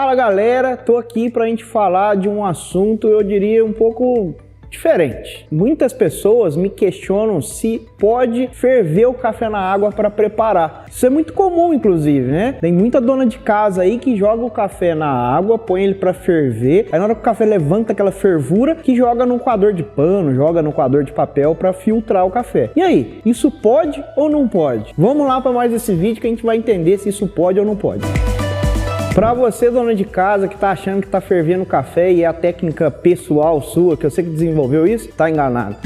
Fala galera, tô aqui pra gente falar de um assunto, eu diria, um pouco diferente. Muitas pessoas me questionam se pode ferver o café na água para preparar. Isso é muito comum, inclusive, né? Tem muita dona de casa aí que joga o café na água, põe ele para ferver, aí na hora que o café levanta aquela fervura, que joga num coador de pano, joga no coador de papel para filtrar o café. E aí, isso pode ou não pode? Vamos lá para mais esse vídeo que a gente vai entender se isso pode ou não pode. Pra você, dona de casa, que tá achando que tá fervendo café e é a técnica pessoal sua, que eu sei que desenvolveu isso, tá enganado.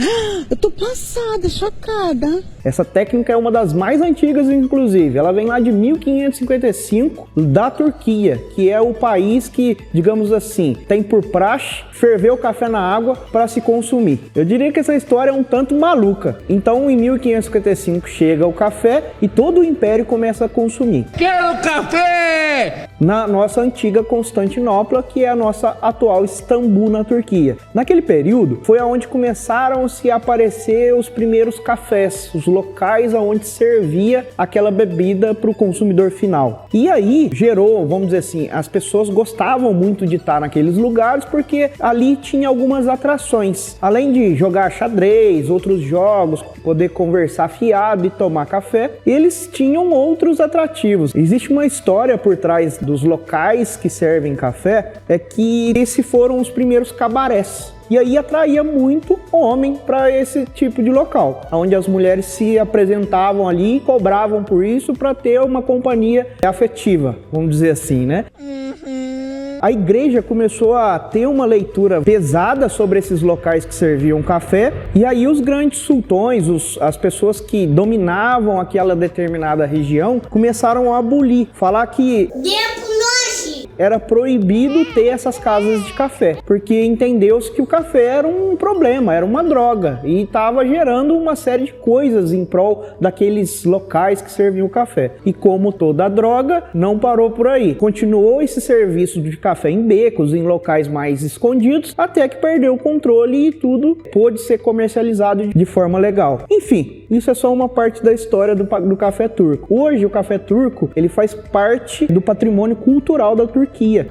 Eu tô passada, chocada. Essa técnica é uma das mais antigas, inclusive. Ela vem lá de 1555, da Turquia, que é o país que, digamos assim, tem por praxe ferver o café na água para se consumir. Eu diria que essa história é um tanto maluca. Então, em 1555, chega o café e todo o império começa a consumir. Quero café! Na nossa antiga Constantinopla, que é a nossa atual Istambul, na Turquia. Naquele período, foi onde começaram a se aparecer os primeiros cafés, os locais onde servia aquela bebida para o consumidor final. E aí gerou, vamos dizer assim, as pessoas gostavam muito de estar naqueles lugares porque ali tinha algumas atrações. Além de jogar xadrez, outros jogos, poder conversar fiado e tomar café, eles tinham outros atrativos. Existe uma história por trás dos locais que servem café, é que esses foram os primeiros cabarés. E aí atraía muito homem para esse tipo de local, onde as mulheres se apresentavam ali e cobravam por isso para ter uma companhia afetiva, vamos dizer assim, né? A igreja começou a ter uma leitura pesada sobre esses locais que serviam café, e aí os grandes sultões, as pessoas que dominavam aquela determinada região, começaram a abolir, falar que era proibido ter essas casas de café, porque entendeu-se que o café era um problema, era uma droga, e estava gerando uma série de coisas em prol daqueles locais que serviam o café. E como toda droga, não parou por aí. Continuou esse serviço de café em becos, em locais mais escondidos, até que perdeu o controle e tudo pôde ser comercializado de forma legal. Enfim, isso é só uma parte da história do café turco. Hoje, o café turco, ele faz parte do patrimônio cultural da Turquia.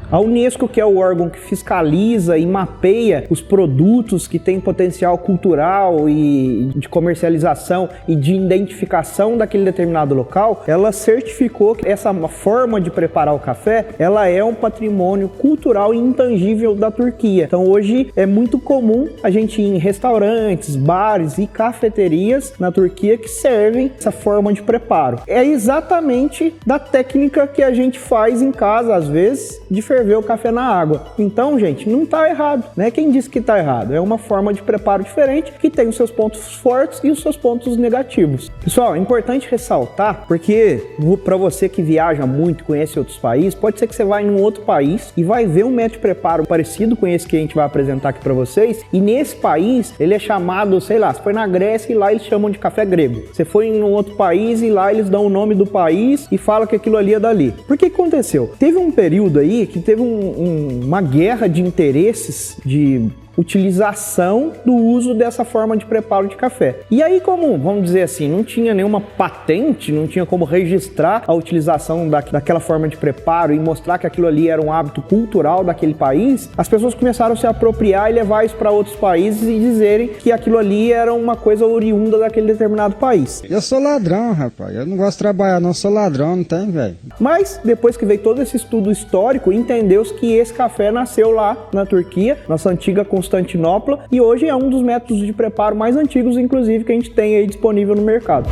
A Unesco, que é o órgão que fiscaliza e mapeia os produtos que têm potencial cultural e de comercialização e de identificação daquele determinado local, ela certificou que essa forma de preparar o café, ela é um patrimônio cultural e intangível da Turquia. Então hoje é muito comum a gente ir em restaurantes, bares e cafeterias na Turquia que servem essa forma de preparo. É exatamente da técnica que a gente faz em casa, às vezes, de ferver o café na água. Então, gente, não tá errado, né? Quem disse que tá errado? É uma forma de preparo diferente que tem os seus pontos fortes e os seus pontos negativos. Pessoal, é importante ressaltar, porque para você que viaja muito, conhece outros países, pode ser que você vá em um outro país e vai ver um método de preparo parecido com esse que a gente vai apresentar aqui para vocês, e nesse país ele é chamado, sei lá, você foi na Grécia e lá eles chamam de café grego. Você foi em um outro país e lá eles dão o nome do país e falam que aquilo ali é dali. Por que aconteceu? Teve um período aí que teve uma guerra de interesses de utilização do uso dessa forma de preparo de café. E aí, como, vamos dizer assim, não tinha nenhuma patente, não tinha como registrar a utilização daquela forma de preparo e mostrar que aquilo ali era um hábito cultural daquele país, as pessoas começaram a se apropriar e levar isso para outros países e dizerem que aquilo ali era uma coisa oriunda daquele determinado país. Eu sou ladrão, rapaz. Eu não gosto de trabalhar, não. Sou ladrão, não tem, velho. Mas, depois que veio todo esse estudo histórico, entendeu-se que esse café nasceu lá na Turquia, nossa antiga Constantinopla, e hoje é um dos métodos de preparo mais antigos, inclusive, que a gente tem aí disponível no mercado.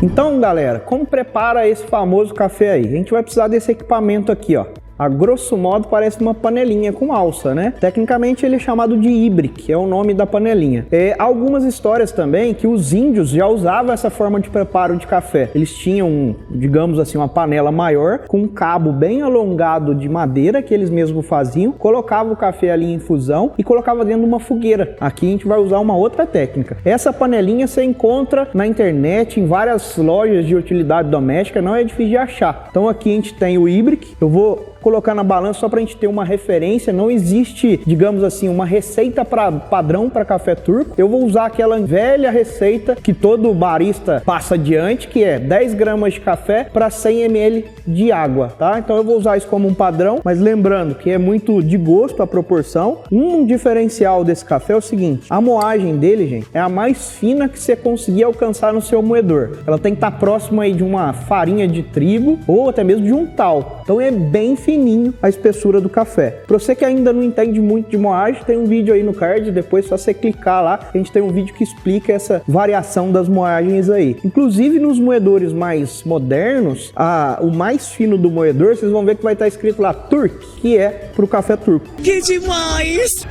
Então, galera, como prepara esse famoso café aí? A gente vai precisar desse equipamento aqui, ó. A grosso modo parece uma panelinha com alça, né? Tecnicamente ele é chamado de ibrick, é o nome da panelinha. Há algumas histórias também que os índios já usavam essa forma de preparo de café. Eles tinham, digamos assim, uma panela maior com um cabo bem alongado de madeira que eles mesmos faziam, colocavam o café ali em infusão e colocava dentro de uma fogueira. Aqui a gente vai usar uma outra técnica. Essa panelinha você encontra na internet, em várias lojas de utilidade doméstica, não é difícil de achar. Então aqui a gente tem o ibrick, eu vou colocar na balança só para a gente ter uma referência. Não existe, digamos assim, uma receita padrão para café turco. Eu vou usar aquela velha receita que todo barista passa adiante, que é 10 gramas de café para 100 ml de água, tá? Então eu vou usar isso como um padrão, mas lembrando que é muito de gosto a proporção. Um diferencial desse café é o seguinte: a moagem dele, gente, é a mais fina que você conseguir alcançar no seu moedor. Ela tem que estar próxima aí de uma farinha de trigo ou até mesmo de um tal. Então é bem fininho a espessura do café. Para você que ainda não entende muito de moagem, tem um vídeo aí no card, depois é só você clicar lá, a gente tem um vídeo que explica essa variação das moagens aí. Inclusive nos moedores mais modernos, o mais fino do moedor, vocês vão ver que vai estar escrito lá Turk, que é pro café turco. Que demais!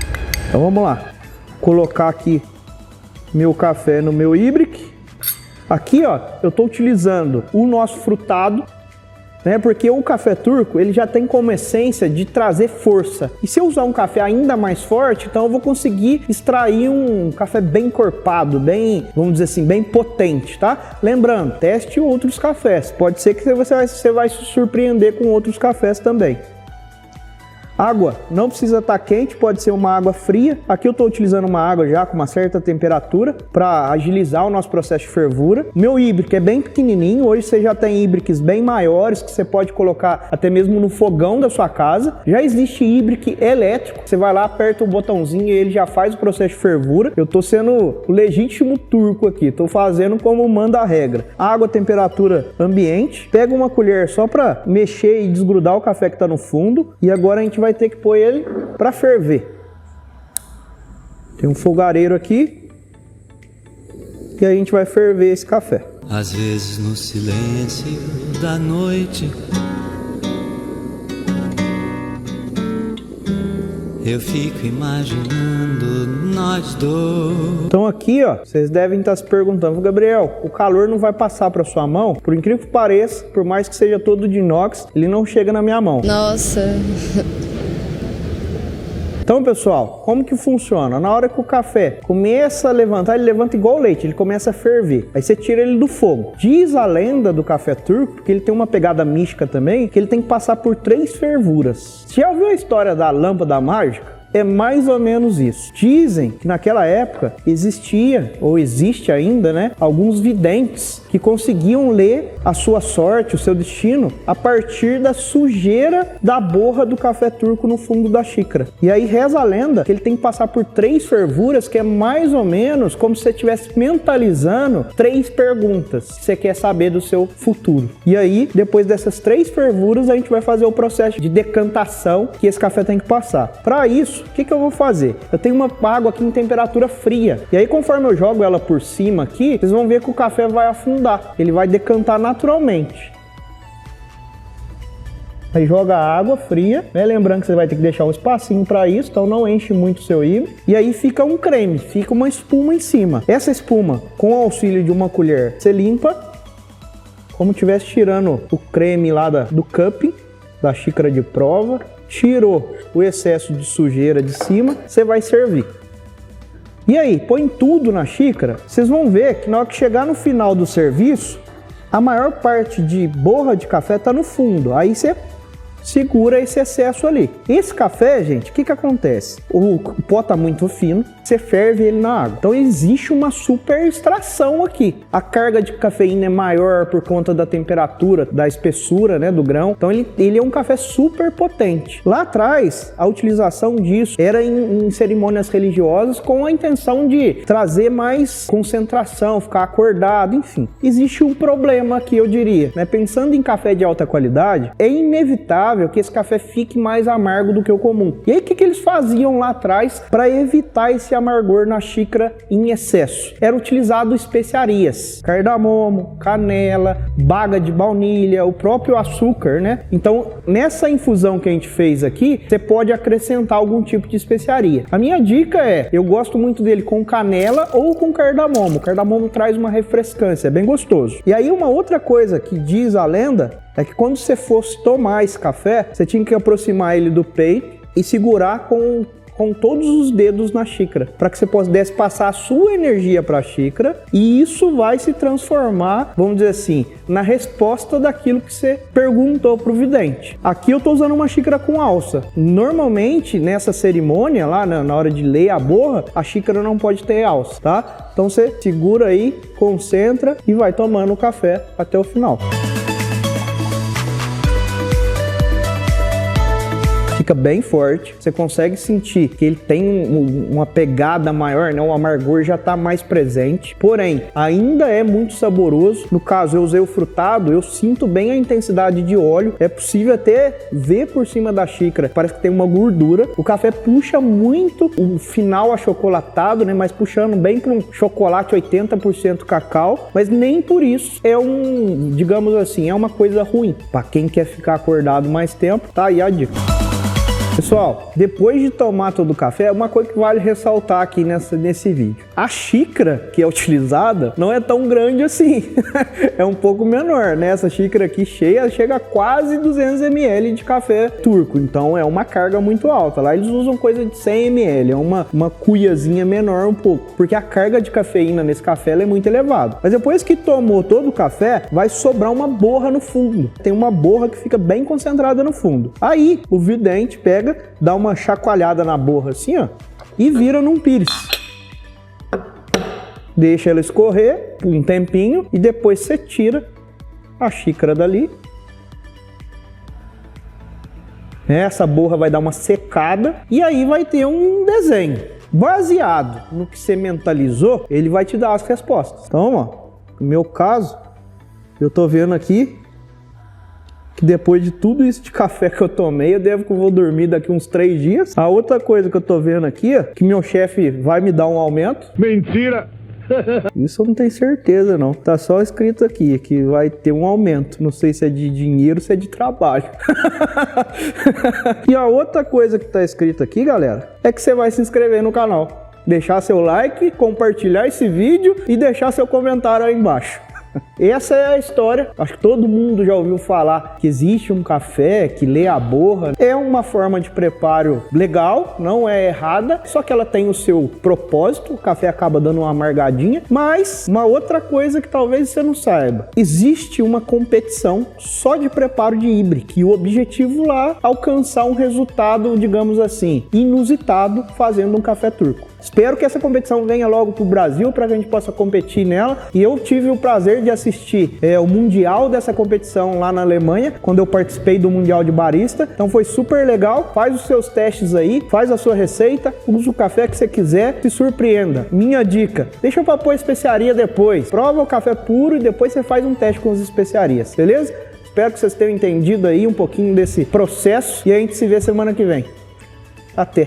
Então vamos lá. Colocar aqui meu café no meu Ibrick. Aqui, ó, eu tô utilizando o nosso frutado, né? Porque o café turco, ele já tem como essência de trazer força. E se eu usar um café ainda mais forte, então eu vou conseguir extrair um café bem encorpado, bem, vamos dizer assim, bem potente, tá? Lembrando, teste outros cafés. Pode ser que você vai se surpreender com outros cafés também. Água não precisa estar quente, pode ser uma água fria. Aqui eu estou utilizando uma água já com uma certa temperatura para agilizar o nosso processo de fervura. Meu híbrico é bem pequenininho, hoje você já tem híbricos bem maiores que você pode colocar até mesmo no fogão da sua casa. Já existe híbrico elétrico, você vai lá, aperta o botãozinho e ele já faz o processo de fervura. Eu estou sendo o legítimo turco aqui, estou fazendo como manda a regra. Água, temperatura ambiente. Pega uma colher só para mexer e desgrudar o café que está no fundo. E agora a gente vai ter que pôr ele para ferver. Tem um fogareiro aqui e a gente vai ferver esse café. Às vezes no silêncio da noite eu fico imaginando nós dois. Então aqui, ó, vocês devem estar se perguntando: Gabriel, o calor não vai passar para sua mão? Por incrível que pareça, por mais que seja todo de inox, ele não chega na minha mão. Nossa. Então, pessoal, como que funciona? Na hora que o café começa a levantar, ele levanta igual o leite, ele começa a ferver. Aí você tira ele do fogo. Diz a lenda do café turco, porque ele tem uma pegada mística também, que ele tem que passar por 3 fervuras. Você já ouviu a história da lâmpada mágica? É mais ou menos isso. Dizem que naquela época existia, ou existe ainda, né, alguns videntes que conseguiam ler a sua sorte, o seu destino, a partir da sujeira da borra do café turco no fundo da xícara. E aí reza a lenda que ele tem que passar por 3 fervuras, que é mais ou menos como se você estivesse mentalizando 3 perguntas que você quer saber do seu futuro. E aí, depois dessas 3 fervuras, a gente vai fazer o processo de decantação que esse café tem que passar. Para isso, o que eu vou fazer? Eu tenho uma água aqui em temperatura fria. E aí, conforme eu jogo ela por cima aqui, vocês vão ver que o café vai afundar. Ele vai decantar naturalmente. Aí joga a água fria, né? Lembrando que você vai ter que deixar um espacinho para isso, então não enche muito o seu híbrido. E aí fica um creme, fica uma espuma em cima. Essa espuma, com o auxílio de uma colher, você limpa, como se estivesse tirando o creme lá do cupping, da xícara de prova. Tirou o excesso de sujeira de cima, você vai servir. E aí, põe tudo na xícara, vocês vão ver que na hora que chegar no final do serviço, a maior parte de borra de café está no fundo. Aí você segura esse excesso ali. Esse café, gente, o que acontece? O pó está muito fino, você ferve ele na água. Então existe uma super extração aqui. A carga de cafeína é maior por conta da temperatura, da espessura, né, do grão. Então ele é um café super potente. Lá atrás, a utilização disso era em cerimônias religiosas com a intenção de trazer mais concentração, ficar acordado, enfim. Existe um problema aqui, eu diria, né? Pensando em café de alta qualidade, é inevitável que esse café fique mais amargo do que o comum. E aí o que eles faziam lá atrás para evitar esse amargor na xícara em excesso? Era utilizado especiarias, cardamomo, canela, baga de baunilha, o próprio açúcar, né? Então, nessa infusão que a gente fez aqui, você pode acrescentar algum tipo de especiaria. A minha dica é, eu gosto muito dele com canela ou com cardamomo. O cardamomo traz uma refrescância, é bem gostoso. E aí uma outra coisa que diz a lenda é que quando você fosse tomar esse café, você tinha que aproximar ele do peito e segurar com com todos os dedos na xícara, para que você pudesse passar a sua energia para a xícara, e isso vai se transformar, vamos dizer assim, na resposta daquilo que você perguntou para o vidente. Aqui eu estou usando uma xícara com alça. Normalmente, nessa cerimônia, lá na hora de ler a borra, a xícara não pode ter alça, tá? Então você segura aí, concentra e vai tomando o café até o final. Fica bem forte, você consegue sentir que ele tem uma pegada maior, né? O amargor já está mais presente, porém, ainda é muito saboroso. No caso, eu usei o frutado, eu sinto bem a intensidade de óleo, é possível até ver por cima da xícara, parece que tem uma gordura. O café puxa muito o final achocolatado, né? Mas puxando bem para um chocolate 80% cacau, mas nem por isso é digamos assim, é uma coisa ruim. Para quem quer ficar acordado mais tempo, tá aí a dica. Pessoal, depois de tomar todo o café, uma coisa que vale ressaltar aqui nesse vídeo. A xícara que é utilizada não é tão grande assim. É um pouco menor, né? Essa xícara aqui cheia chega a quase 200 ml de café turco. Então é uma carga muito alta. Lá eles usam coisa de 100 ml. É uma cuiazinha menor um pouco. Porque a carga de cafeína nesse café ela é muito elevada. Mas depois que tomou todo o café, vai sobrar uma borra no fundo. Tem uma borra que fica bem concentrada no fundo. Aí o vidente pega, dá uma chacoalhada na borra assim, ó, e vira num pires. Deixa ela escorrer por um tempinho e depois você tira a xícara dali. Essa borra vai dar uma secada e aí vai ter um desenho. Baseado no que você mentalizou, ele vai te dar as respostas. Então, ó, no meu caso, eu tô vendo aqui que depois de tudo isso de café que eu tomei, eu vou dormir daqui uns 3 dias. A outra coisa que eu tô vendo aqui, ó, que meu chefe vai me dar um aumento. Mentira! Isso eu não tenho certeza não. Tá só escrito aqui que vai ter um aumento. Não sei se é de dinheiro ou se é de trabalho. E a outra coisa que tá escrito aqui, galera, é que você vai se inscrever no canal. Deixar seu like, compartilhar esse vídeo e deixar seu comentário aí embaixo. Essa é a história. Acho que todo mundo já ouviu falar que existe um café que lê a borra. É uma forma de preparo legal, não é errada, só que ela tem o seu propósito. O café acaba dando uma amargadinha. Mas uma outra coisa que talvez você não saiba: existe uma competição só de preparo de híbrido, e o objetivo lá é alcançar um resultado, digamos assim, inusitado fazendo um café turco. Espero que essa competição venha logo para o Brasil para que a gente possa competir nela. E eu tive o prazer de assistir o Mundial dessa competição lá na Alemanha, quando eu participei do Mundial de Barista. Então foi super legal. Faz os seus testes aí, faz a sua receita, usa o café que você quiser, se surpreenda. Minha dica: deixa para pôr especiaria depois. Prova o café puro e depois você faz um teste com as especiarias, beleza? Espero que vocês tenham entendido aí um pouquinho desse processo e a gente se vê semana que vem. Até!